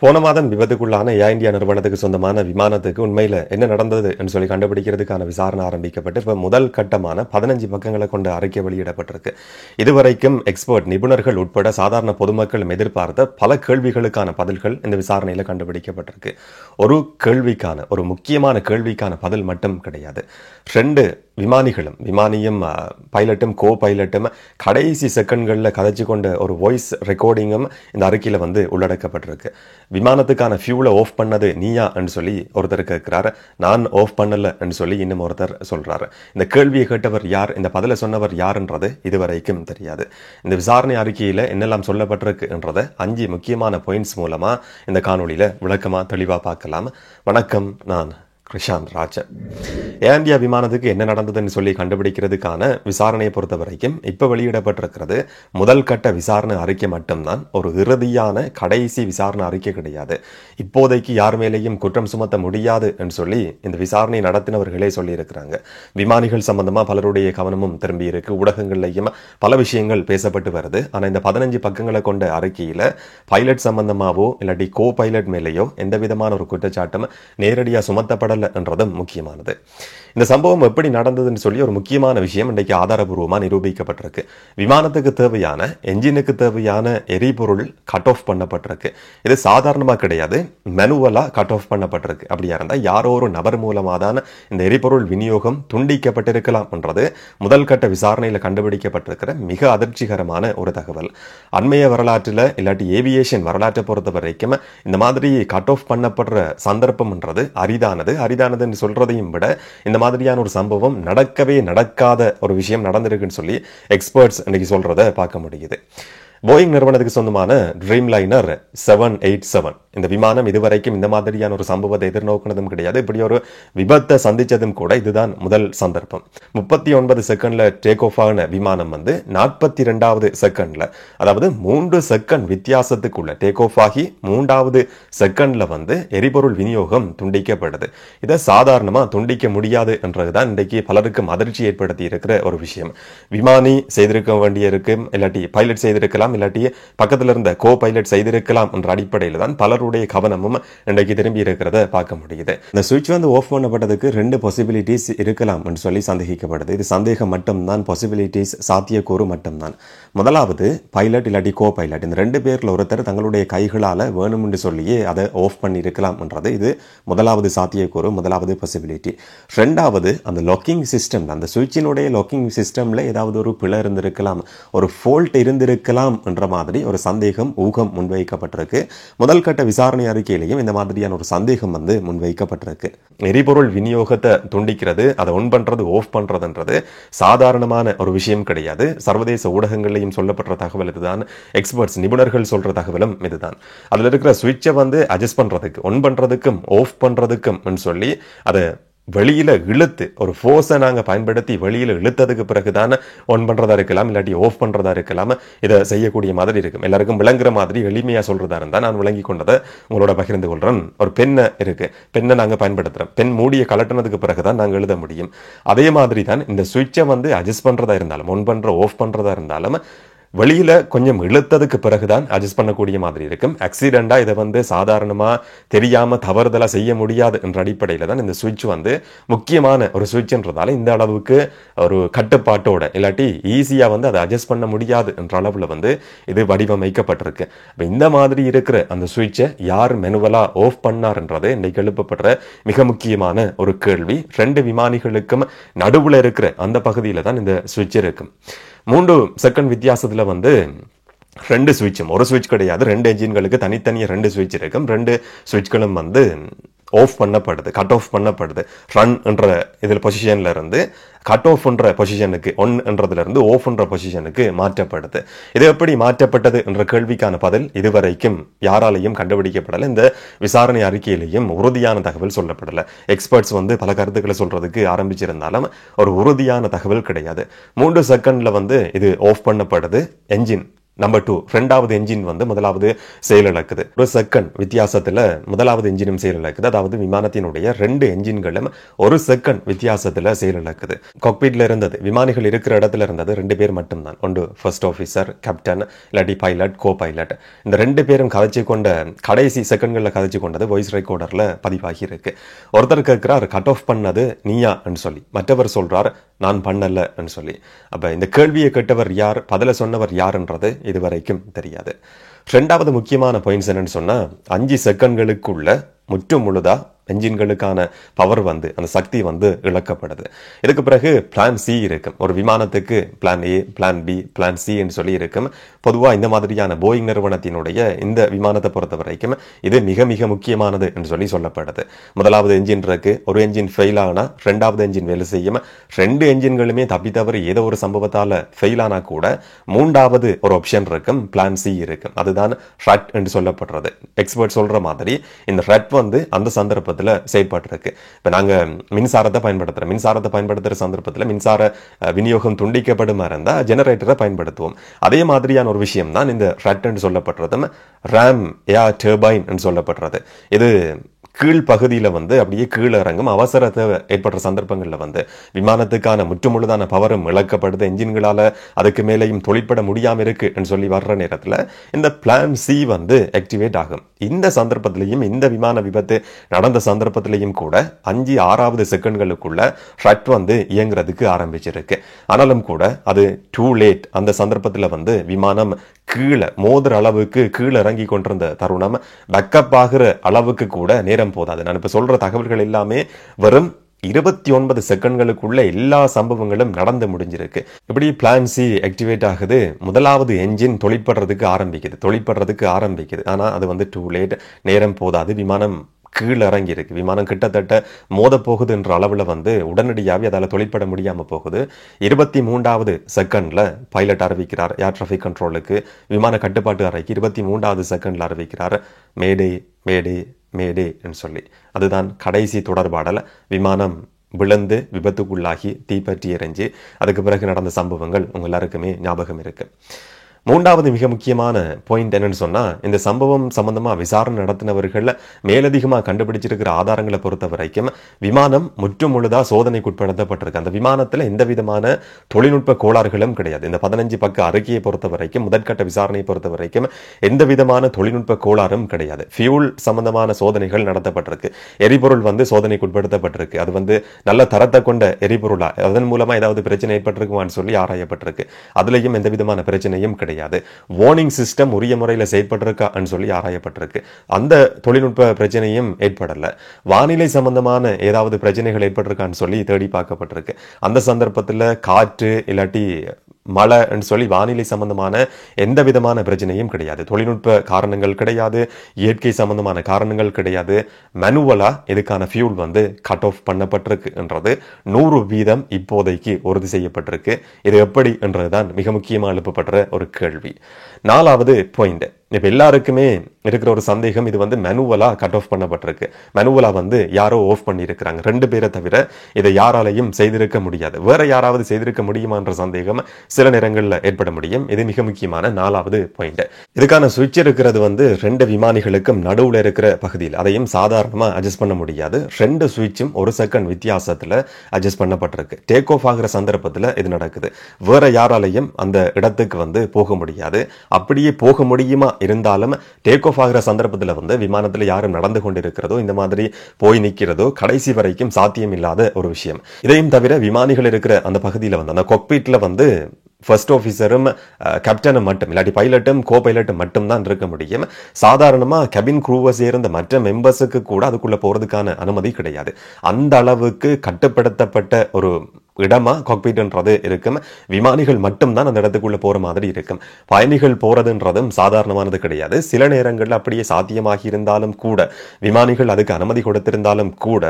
போன மாதம் விபத்துக்குள்ளான ஏர் இந்தியா நிறுவனத்துக்கு சொந்தமான விமானத்துக்கு உண்மையில் என்ன நடந்தது என்று சொல்லி கண்டுபிடிக்கிறதுக்கான விசாரணை ஆரம்பிக்கப்பட்டு இப்போ முதல் கட்டமான 15 பக்கங்களை கொண்ட அறிக்கை வெளியிடப்பட்டிருக்கு. இதுவரைக்கும் எக்ஸ்பர்ட் நிபுணர்கள் உட்பட சாதாரண பொதுமக்களும் எதிர்பார்த்த பல கேள்விகளுக்கான பதில்கள் இந்த விசாரணையில் கண்டுபிடிக்கப்பட்டிருக்கு. ஒரு கேள்விக்கான ஒரு முக்கியமான கேள்விக்கான பதில் மட்டும் கிடையாது. 2 விமானியும் பைலட்டும் கோ பைலட்டும் கடைசி செகண்ட்களில் கதைச்சு கொண்ட ஒரு வாய்ஸ் ரெக்கார்டிங்கும் இந்த அறிக்கையில் உள்ளடக்கப்பட்டிருக்கு. விமானத்துக்கான ஃபியூலை ஆஃப் பண்ணது நீயா என்று சொல்லி ஒருத்தர் கேட்கிறார். நான் ஆஃப் பண்ணல என்று சொல்லி இன்னும் ஒருத்தர் சொல்றாரு. இந்த கேள்வியை கேட்டவர் யார், இந்த பதிலை சொன்னவர் யார்ன்றது இதுவரைக்கும் தெரியாது. இந்த விசாரணை அறிக்கையில் என்னெல்லாம் சொல்லப்பட்டிருக்குன்றதை 5 முக்கியமான பாயிண்ட்ஸ் மூலமா இந்த காணொலியில விளக்கமா தெளிவா பார்க்கலாம். வணக்கம், நான் கிருஷாந்த் ராஜன். ஏர் இந்தியா விமானத்துக்கு என்ன நடந்ததுன்னு சொல்லி கண்டுபிடிக்கிறதுக்கான விசாரணையை பொறுத்த வரைக்கும் இப்ப வெளியிடப்பட்டிருக்கிறது முதல் கட்ட விசாரணை அறிக்கை மட்டும்தான். ஒரு இறுதியான கடைசி விசாரணை அறிக்கை கிடையாது. இப்போதைக்கு யார் மேலேயும் குற்றம் சுமத்த முடியாது என்று சொல்லி இந்த விசாரணை நடத்தினவர்களே சொல்லி இருக்கிறாங்க. விமானிகள் சம்பந்தமா பலருடைய கவனமும் திரும்பி இருக்கு. ஊடகங்கள்லையும் பல விஷயங்கள் பேசப்பட்டு வருது. ஆனா இந்த 15 பக்கங்களை கொண்ட அறிக்கையில பைலட் சம்பந்தமாவோ இல்லாட்டி கோ பைலட் மேலேயோ எந்த விதமான ஒரு குற்றச்சாட்டும் நேரடியாக சுமத்தப்படல என்றதும் முக்கியமானது. இந்த சம்பவம் எப்படி நடந்ததுன்னு சொல்லி ஒரு முக்கியமான விஷயம் இன்றைக்கு ஆதாரபூர்வமா நிரூபிக்கப்பட்டிருக்கு. விமானத்துக்கு தேவையான என்ஜினுக்கு தேவையான எரிபொருள் கட் ஆஃப் பண்ணப்பட்டிருக்கு. இது சாதாரணமா கிடையாது, மேனுவலா கட் ஆஃப் பண்ணப்பட்டிருக்கு. அப்படியா இருந்தா யாரோ ஒரு நபர் மூலமா தான் இந்த எரிபொருள் விநியோகம் துண்டிக்கப்பட்டிருக்கலாம் என்றது முதல் கட்ட விசாரணையில் கண்டுபிடிக்கப்பட்டிருக்கிற மிக அதிர்ச்சிகரமான ஒரு தகவல். அண்மைய வரலாற்றில் இல்லாட்டி ஏவியேஷன் வரலாற்றை பொறுத்த வரைக்கும் இந்த மாதிரி கட் ஆஃப் பண்ணப்படுற சந்தர்ப்பம் என்றது அரிதானதுன்னு சொல்றதையும் விட இந்த மாதிரியான ஒரு சம்பவம் நடக்காத ஒரு விஷயம் நடந்திருக்குன்னு சொல்லி எக்ஸ்பர்ட்ஸ் இன்னைக்கு சொல்றதை பார்க்க முடியுது. போயிங் நிறுவனத்துக்கு சொந்தமான ட்ரீம்லைனர் 787 இந்த விமானம் இதுவரைக்கும் இந்த மாதிரியான ஒரு சம்பவத்தை எதிர்நோக்கினதும் கிடையாது. இப்படி ஒரு விபத்தை சந்திச்சதும் கூட இதுதான் முதல் சந்தர்ப்பம். 39 செகண்ட்ல டேக் ஆஃப் ஆன விமானம் 42வது செகண்ட்ல, அதாவது 3 செகண்ட் வித்தியாசத்துக்குள்ள டேக் ஆஃப் ஆகி 3வது செகண்ட்ல எரிபொருள் விநியோகம் துண்டிக்கப்படுது. இதை சாதாரணமா துண்டிக்க முடியாது என்றதுதான் இன்றைக்கு பலருக்கும் அதிர்ச்சி ஏற்படுத்தி இருக்கிற ஒரு விஷயம். விமானி செய்திருக்க வேண்டிய இருக்கு, இல்லாட்டி பைலட் செய்திருக்கலாம், இல்லாட்டி பக்கத்தில் இருந்த கோ பைலட் செய்திருக்கலாம் என்ற அடிப்படையில் தான் பலருடைய கவனமும் இன்றைக்கு திரும்பி இருக்கிறத பார்க்க முடியுது. இந்த சுவிட்ச் ஆஃப் பண்ணப்பட்டதுக்கு 2 பாசிபிலிட்டிஸ் இருக்கலாம் என்று சொல்லி சந்தேகிக்கப்படுது. இது சந்தேகம் மட்டும்தான், பாசிபிலிட்டிஸ் சாத்தியக்கூறு மட்டும்தான். முதலாவது பைலட் இல்லாட்டி கோ பைலட் இந்த 2 பேர்ல ஒருத்தர் தங்களுடைய கைகளால வேணும் என்று சொல்லியே அதை ஆஃப் பண்ணி இருக்கலாம் என்றது இது முதலாவது சாத்தியக்கூறு, முதலாவது பாசிபிலிட்டி. 2வது அந்த லாக்கிங் சிஸ்டம், அந்த சுவிட்சினுடைய லாக்கிங் சிஸ்டம்ல ஏதாவது ஒரு பிழை இருந்திருக்கலாம், ஒரு ஃபால்ட் இருந்திருக்கலாம் என்ற மாதிரி ஒரு சந்தேகம், ஊகம் முன்வைக்கப்பட்டிருக்கு. முதல் கட்ட விசாரணை அறிக்கையிலையும் இந்த மாதிரியான ஒரு சந்தேகம் முன்வைக்கப்பட்டிருக்கு. எரிபொருள் விநியோகத்தை துண்டிக்கிறது, அதை ஒன் பண்றது ஆஃப் பண்றதுன்றது சாதாரணமான ஒரு விஷயம் கிடையாது. சர்வதேச ஊடகங்களையும் சொல்லப்பட்ட தகவல் இதுதான். எக்ஸ்பர்ட்ஸ் நிபுணர்கள் சொல்ற தகவலும் இதுதான். அதுல இருக்கிற சுவிட்சை அட்ஜஸ்ட் பண்றதுக்கு, ஒன் பண்றதுக்கும் ஆஃப் பண்றதுக்கும் சொல்லி அதை வெளியில இழுத்து ஒரு ஃபோர்ஸை நாங்கள் பயன்படுத்தி வெளியில இழுத்ததுக்கு பிறகுதான் ஒன் பண்றதா இருக்கலாம், இல்லாட்டி ஆஃப் பண்றதா இருக்கலாம். இதை செய்யக்கூடிய மாதிரி இருக்கும். எல்லாருக்கும் விளங்குற மாதிரி எளிமையா சொல்றதா இருந்தா நான் விளங்கி கொண்டதை உங்களோட பகிர்ந்து கொள்றேன். ஒரு பெண்ணை இருக்கு, பெண்ணை நாங்க பயன்படுத்துறோம், பெண் மூடிய கலட்டினதுக்கு பிறகுதான் நாங்கள் எழுத முடியும். அதே மாதிரி தான் இந்த சுவிட்சை அட்ஜஸ்ட் பண்றதா இருந்தாலும், ஒன் பண்ற ஆஃப் பண்றதா இருந்தாலும் வெளியில கொஞ்சம் இழுத்ததுக்கு பிறகுதான் அட்ஜஸ்ட் பண்ணக்கூடிய மாதிரி இருக்கும். ஆக்சிடென்டா இதை சாதாரணமா தெரியாம தவறுதலா செய்ய முடியாது என்ற அடிப்படையில தான் இந்த சுவிட்ச் முக்கியமான ஒரு சுவிட்ச்ன்றதால இந்த அளவுக்கு ஒரு கட்டுப்பாட்டோட இல்லாட்டி ஈஸியா அதை அட்ஜஸ்ட் பண்ண முடியாது என்ற அளவுல இது வடிவமைக்கப்பட்டிருக்கு. இந்த மாதிரி இருக்கிற அந்த சுவிட்சை யார் மெனுவலா ஆஃப் பண்ணார்ன்றது இன்னைக்கு எழுப்பப்படுற மிக முக்கியமான ஒரு கேள்வி. 2 விமானிகளுக்கும் நடுவுல இருக்கிற அந்த பகுதியில தான் இந்த சுவிட்ச் இருக்கும். 3 செகண்ட் வித்தியாசத்துல 2 சுவிட்சும், ஒரு சுவிட்ச் கிடையாது, 2 என்ஜின்களுக்கு தனித்தனியா 2 சுவிட்ச் இருக்கும். 2 சுவிட்ச்களும் ஆஃப் பண்ணப்படுது, கட் ஆஃப் பண்ணப்படுது. ரன் என்ற இதில் பொசிஷன்ல இருந்து கட் ஆஃப் என்ற பொசிஷனுக்கு, ஒன் என்றதுல இருந்து ஆஃப் என்ற பொசிஷனுக்கு மாற்றப்படுது. இது எப்படி மாற்றப்பட்டது என்ற கேள்விக்கான பதில் இதுவரைக்கும் யாராலையும் கண்டுபிடிக்கப்படலை. இந்த விசாரணை அறிக்கையிலையும் உறுதியான தகவல் சொல்லப்படலை. எக்ஸ்பர்ட்ஸ் பல கருத்துக்களை சொல்றதுக்கு ஆரம்பிச்சிருந்தாலும் ஒரு உறுதியான தகவல் கிடையாது. 3 செகண்ட்ல இது ஆஃப் பண்ணப்படுது, என்ஜின் நம்பர் 2 ரெண்டாவது என்ஜின் வந்து முதலாவது செயலிழக்குது. ஒரு செகண்ட் வித்தியாசத்துல முதலாவது என்ஜினும் செயலிழக்குது. அதாவது விமானத்தினுடைய 2 என்ஜின்களும் ஒரு செகண்ட் வித்தியாசத்துல செயலிழக்குது. காக்பிட்ல இருந்தது விமானிகள் இருக்கிற இடத்துல இருந்தது 2 பேர் மட்டும்தான். ஒன்று ஃபர்ஸ்ட் ஆஃபீஸர், கேப்டன், இல்லாட்டி பைலட், கோ பைலட். இந்த 2 பேரும் கதைச்சு கொண்ட கடைசி செகண்ட்களில் கதைச்சு கொண்டது வாய்ஸ் ரெக்கார்டர்ல பதிவாகி இருக்கு. ஒருத்தர் கேட்கிறார் கட் ஆஃப் பண்ணது நீயான்னு சொல்லி, மற்றவர் சொல்றார் நான் பண்ணலன்னு சொல்லி. அப்ப இந்த கேள்வியை கேட்டவர் யார், பதில சொன்னவர் யாருன்றது இதுவரைக்கும் தெரியாது. ரெண்டாவது முக்கியமான பாயிண்ட்ஸ் என்னன்னு சொன்னா 5 செகண்ட்களுக்குள்ள முற்று முழுதா என்ஜின்களுக்கான பவர் வந்து அந்த சக்தி வந்து இழக்கப்படுது. இதுக்கு பிறகு பிளான் சி இருக்கும். ஒரு விமானத்துக்கு plan A, plan B, plan C என்று சொல்லி இருக்கும். பொதுவாக இந்த மாதிரியான போயிங் நிறுவனத்தினுடைய இந்த விமானத்தை பொறுத்த வரைக்கும் இது மிக மிக முக்கியமானது என்று சொல்லி சொல்லப்படுது. முதலாவது என்ஜின் இருக்கு, ஒரு என்ஜின் ஃபெயில் ஆனா ரெண்டாவது என்ஜின் வேலை செய்யும். 2 என்ஜின்களுமே தப்பி தவறி ஏதோ ஒரு சம்பவத்தால ஃபெயில் ஆனா கூட மூன்றாவது ஒரு ஆப்ஷன் இருக்கும், பிளான் சி இருக்கும். அதுதான் ரட் என்று சொல்லப்படுறது. எக்ஸ்பர்ட் சொல்ற மாதிரி இந்த ரட் வந்து அந்த சந்தர்ப்பத்தில் செயல்பட்டிருக்கு. இப்ப நாங்க மின்சாரத்தை பயன்படுத்துற சந்தர்ப்பத்தில் மின்சார விநியோகம் துண்டிக்கப்படும் இருந்தா ஜெனரேட்டரை பயன்படுத்துவோம். அதே மாதிரியான ஒரு விஷயம் தான் இந்த ரட் என்று சொல்லப்படுறதும் ராம் ஏர் டர்பைன் என்று சொல்லப்படுறது. இது கீழ் பகுதியில வந்து அப்படியே கீழே இறங்கும். அவசர தேவை ஏற்படுற சந்தர்ப்பங்கள்ல வந்து விமானத்துக்கான முற்றுமுழுதான பவரும் இழக்கப்படுது. என்ஜின்களால அதுக்கு மேலேயும் தொழிற்பட முடியாம இருக்கு சொல்லி வர்ற நேரத்துல இந்த பிளான் சி வந்து ஆக்டிவேட் ஆகும். இந்த சந்தர்ப்பத்திலையும் இந்த விமான விபத்து நடந்த சந்தர்ப்பத்திலையும் கூட 5-6வது செகண்ட்களுக்குள்ள ரட் வந்து இயங்குறதுக்கு ஆரம்பிச்சிருக்கு. ஆனாலும் கூட அது டூ லேட். அந்த சந்தர்ப்பத்துல வந்து விமானம் கீழே மோதுற அளவுக்கு கீழே இறங்கி கொண்டிருந்த தருணம் பேக்கப் ஆகிற அளவுக்கு கூட நேரம் போதாது. நான் இப்ப சொல்ற தகவல்கள் எல்லாமே வெறும் 29 செகண்ட்களுக்குள்ள எல்லா சம்பவங்களும் நடந்து முடிஞ்சிருக்கு. இப்படி பிளான் சி ஆக்டிவேட் ஆகுது. முதலாவது என்ஜின் தொழிற்படுறதுக்கு ஆரம்பிக்குது. ஆனா அது வந்து டூ லேட், நேரம் போதாது. விமானம் கீழே இறங்கி இருக்கு. விமானம் கிட்டத்தட்ட மோத போகுது என்ற அளவுல வந்து உடனடியாகவே அதால தொழிற்பட முடியாம போகுது. 23வது செகண்ட்ல பைலட் அறிவிக்கிறார் ஏர் டிராபிக் கண்ட்ரோலுக்கு, விமான கட்டுப்பாட்டு அறைக்கு 23வது செகண்ட்ல அறிவிக்கிறார் மேடே மேடே மேடே என்று சொல்லி. அதுதான் கடைசி தொடர்பாடல. விமானம் விழுந்து விபத்துக்குள்ளாகி தீப்பற்றி எரிஞ்சு அதுக்கு பிறகு நடந்த சம்பவங்கள் உங்க எல்லாருக்குமே ஞாபகம் இருக்கு. மூன்றாவது மிக முக்கியமான பாயிண்ட் என்னன்னு சொன்னா, இந்த சம்பவம் சம்பந்தமா விசாரணை நடத்தினவர்கள் மேலதிகமா கண்டுபிடிச்சிருக்கிற ஆதாரங்களை பொறுத்த வரைக்கும் விமானம் முற்றுமுழுதா சோதனைக்குட்படுத்தப்பட்டிருக்கு. அந்த விமானத்துல எந்த விதமான தொழில்நுட்ப கோளாறுகளும் கிடையாது. இந்த 15 பக்க அறிக்கையை பொறுத்த வரைக்கும், முதற்கட்ட விசாரணையை பொறுத்த வரைக்கும் எந்த விதமான தொழில்நுட்ப கோளாறும் கிடையாது. ஃபியூல் சம்பந்தமான சோதனைகள் நடத்தப்பட்டிருக்கு. எரிபொருள் வந்து சோதனைக்குட்படுத்தப்பட்டிருக்கு. அது வந்து நல்ல தரத்தை கொண்ட எரிபொருளா, அதன் மூலமா ஏதாவது பிரச்சனை ஏற்பட்டிருக்குமான்னு சொல்லி ஆராயப்பட்டிருக்கு. அதுலயும் எந்த விதமான பிரச்சனையும் கிடையாது. வார்னிங் சிஸ்டம் உரிய முறையில் செயற்பட்டிருக்கான்னு சொல்லி ஆராயப்பட்டிருக்கு. அந்த தொழில்நுட்ப பிரச்சனையும் ஏற்படல. வானிலை சம்பந்தமான ஏதாவது பிரச்சனைகள் ஏற்பட்டிருக்கான்னு சொல்லி தேடி பார்க்கப்பட்டிருக்கு. அந்த சந்தர்ப்பத்தில் காற்று இல்லாட்டி மழைன்னு சொல்லி வானிலை சம்பந்தமான எந்த விதமான பிரச்சனையும் கிடையாது. தொழில்நுட்ப காரணங்கள் கிடையாது, இயற்கை சம்பந்தமான காரணங்கள் கிடையாது. மேனுவலா இதுக்கான ஃபியூல் வந்து கட் ஆஃப் பண்ணப்பட்டிருக்கு என்றது 100% இப்போதைக்கு உறுதி செய்யப்பட்டிருக்கு. இது எப்படி என்றதுதான் மிக முக்கியமாக எழுப்பப்படுற ஒரு கேள்வி. 4வது பாயிண்ட், இப்ப எல்லாருக்குமே இருக்கிற ஒரு சந்தேகம், இது வந்து மேனுவலா கட் ஆஃப் பண்ணப்பட்டிருக்கு. மேனுவலா வந்து யாரோ ஆஃப் பண்ணி இருக்கிறாங்க. 2 பேரை தவிர இதை யாராலையும் செய்திருக்க முடியாது. வேற யாராவது செய்திருக்க முடியுமான்ற சந்தேகம் சில நேரங்களில் ஏற்பட முடியும். இது மிக முக்கியமான 4வது பாயிண்ட். இதுக்கான சுவிட்ச் இருக்கிறது வந்து 2 விமானிகளுக்கும் நடுவில் இருக்கிற பகுதியில். அதையும் சாதாரணமா அட்ஜஸ்ட் பண்ண முடியாது. 2 சுவிட்சும் 1 செகண்ட் வித்தியாசத்துல அட்ஜஸ்ட் பண்ணப்பட்டிருக்கு. டேக் ஆஃப் ஆகிற சந்தர்ப்பத்தில் இது நடக்குது. வேற யாராலையும் அந்த இடத்துக்கு வந்து போக முடியாது. அப்படியே போக முடியுமா இருந்தாலும் டேக் ஆஃப் ஆகிற சந்தர்ப்பத்தில் வந்து விமானத்தில் யாரும் நடந்து கொண்டிருக்கிறதோ இந்த மாதிரி போய் நிற்கிறதோ கடைசி வரைக்கும் சாத்தியம் இல்லாத ஒரு விஷயம். இதையும் தவிர விமானிகள் இருக்கிற அந்த பகுதியில் வந்து அந்த காக்பிட்ல வந்து ஃபர்ஸ்ட் ஆஃபீஸரும் கேப்டனும் மட்டும் இல்லாட்டி பைலட்டும் கோ பைலட்டும் மட்டும் தான் இருக்க முடியும். சாதாரணமா கேபின் க்ரூவை சேர்ந்த மற்ற மெம்பர்ஸுக்கு கூட அதுக்குள்ள போறதுக்கான அனுமதி கிடையாது. அந்த அளவுக்கு கட்டுப்படுத்தப்பட்ட ஒரு இடமா காக்பிட்ன்றது இருக்கும். விமானிகள் மட்டும்தான் அந்த இடத்துக்குள்ள போற மாதிரி இருக்கும். பயணிகள் போறதுன்றதும் சாதாரணமானது கிடையாது. சில நேரங்களில் அப்படியே சாத்தியமாகி இருந்தாலும் கூட, விமானிகள் அதுக்கு அனுமதி கொடுத்திருந்தாலும் கூட,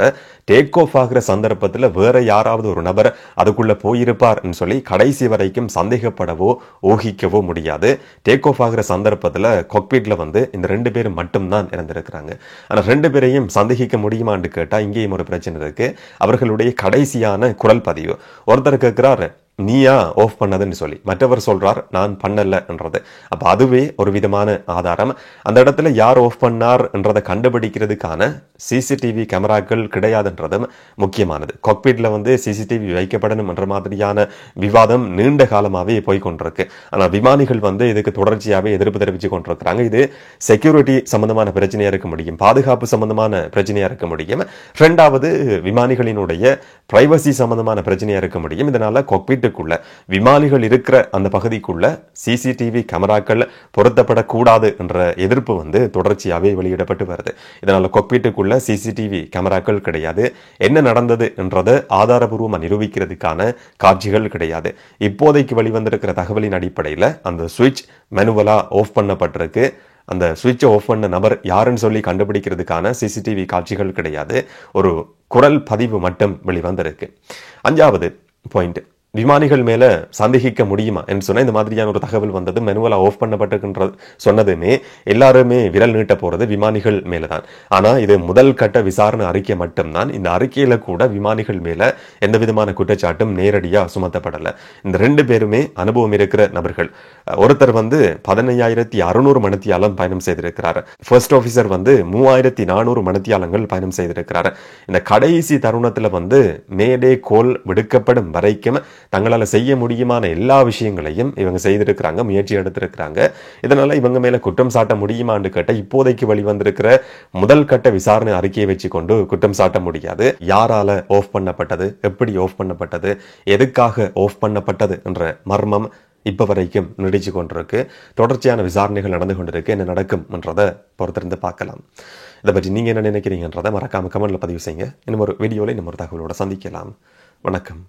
டேக் ஆஃப் ஆகிற சந்தர்ப்பத்தில் வேற யாராவது ஒரு நபர் அதுக்குள்ள போயிருப்பார் சொல்லி கடைசி வரைக்கும் சந்தேகப்படவோ ஊகிக்கவோ முடியாது. டேக் ஆஃப் ஆகிற சந்தர்ப்பத்தில் காக்பிட்ல வந்து இந்த 2 பேரும் மட்டும்தான் இறந்திருக்கிறாங்க. ஆனா 2 பேரையும் சந்தேகிக்க முடியுமான்னு கேட்டா இங்கேயும் ஒரு பிரச்சனை இருக்கு. அவர்களுடைய கடைசியான குரல் பதிவு. ஒருத்தர் கேட்கிறார், நீயா ஆஃப் பண்ணதுன்னு சொல்லி மற்றவர் சொல்றார் நான் பண்ணல என்றது. அப்ப அதுவே ஒரு விதமான ஆதாரம். அந்த இடத்துல யார் ஆஃப் பண்ணார் என்றதை கண்டுபிடிக்கிறதுக்கான சிசிடிவி கேமராக்கள் கிடையாதுன்றதும் முக்கியமானது. காக்பீட்ல வந்து சிசிடிவி வைக்கப்படணும் என்ற மாதிரியான விவாதம் நீண்ட காலமாகவே போய்கொண்டிருக்கு. ஆனால் விமானிகள் வந்து இதுக்கு தொடர்ச்சியாகவே எதிர்ப்பு தெரிவித்து கொண்டிருக்கிறாங்க. இது செக்யூரிட்டி சம்பந்தமான பிரச்சனையா இருக்க முடியும், பாதுகாப்பு சம்பந்தமான பிரச்சனையா இருக்க முடியும், இரண்டாவது விமானிகளினுடைய பிரைவசி சம்பந்தமான பிரச்சனையா இருக்க முடியும். இதனால காக்பீட்டுக்குள்ள விமானிகள் இருக்கிற அந்த பகுதிக்குள்ள சிசிடிவி கேமராக்கள் பொருத்தப்படக்கூடாது என்ற எதிர்ப்பு வந்து தொடர்ச்சியாகவே வெளியிடப்பட்டு வருது. இதனால காக்பீட்டுக்குள்ள சிசிடிவி கேமராக்கள் கிடையாது. என்ன நடந்தது என்றதை ஆதாரபூர்வமாக நிரூபிக்கிறதுக்கான காட்சிகள் கிடையாது. இப்போதைக்கு வெளிவந்திருக்கிற தகவலின் அடிப்படையில் அந்த சுவிட்ச் மெனுவலா ஆஃப் பண்ணப்பட்டிருக்கு. அந்த சுவிட்சை ஆஃப் பண்ண நபர் யாருன்னு சொல்லி கண்டுபிடிக்கிறதுக்கான சிசிடிவி காட்சிகள் கிடையாது. ஒரு குரல் பதிவு மட்டும் வெளிவந்திருக்கு. 5வது பாயிண்ட், விமானிகள் மேல சந்தேகிக்க முடியுமா என்று சொன்ன இந்த மாதிரியான ஒரு தகவல் வந்தது. மெனுவலா ஆஃப் பண்ணப்பட்டிருக்கின்ற சொன்னதுமே எல்லாருமே விரல் நீட்ட போறது விமானிகள் மேலதான். ஆனா இது முதல் கட்ட விசாரணை அறிக்கை மட்டும்தான். இந்த அறிக்கையில கூட விமானிகள் மேல எந்த விதமான குற்றச்சாட்டும் நேரடியா சுமத்தப்படல. இந்த 2 பேருமே அனுபவம் இருக்கிற நபர்கள். ஒருத்தர் வந்து 15,600 மணித்தியாலம் பயணம் செய்திருக்கிறார். ஃபர்ஸ்ட் ஆபீசர் வந்து 3,400 மணித்தியாலங்கள் பயணம் செய்திருக்கிறார். இந்த கடைசி தருணத்துல வந்து மேடே கோல் விடுக்கப்படும் வரைக்கும் தங்களால செய்ய முடியுமான எல்லா விஷயங்களையும் இவங்க செய்திருக்கிறாங்க, முயற்சி எடுத்திருக்கிறாங்க. இதனால இவங்க மேல குற்றம் சாட்ட முடியுமான்னு கேட்ட இப்போதைக்கு வெளிவந்திருக்கிற முதல் கட்ட விசாரணை அறிக்கையை வச்சு கொண்டு குற்றம் சாட்ட முடியாது. யாரால ஆஃப் பண்ணப்பட்டது, எப்படி ஆஃப் பண்ணப்பட்டது, எதுக்காக ஆஃப் பண்ணப்பட்டது என்ற மர்மம் இப்ப வரைக்கும் நீடிச்சு கொண்டிருக்கு. தொடர்ச்சியான விசாரணைகள் நடந்து கொண்டிருக்கு. என்ன நடக்கும் என்றதை பொறுத்திருந்து பார்க்கலாம். இதை பற்றி நீங்க என்ன நினைக்கிறீங்கன்றதை மறக்காம கமெண்ட்ல பதிவு செய்யுங்க. இன்னும் ஒரு வீடியோல இன்னும் ஒரு தகவலோட சந்திக்கலாம். வணக்கம்.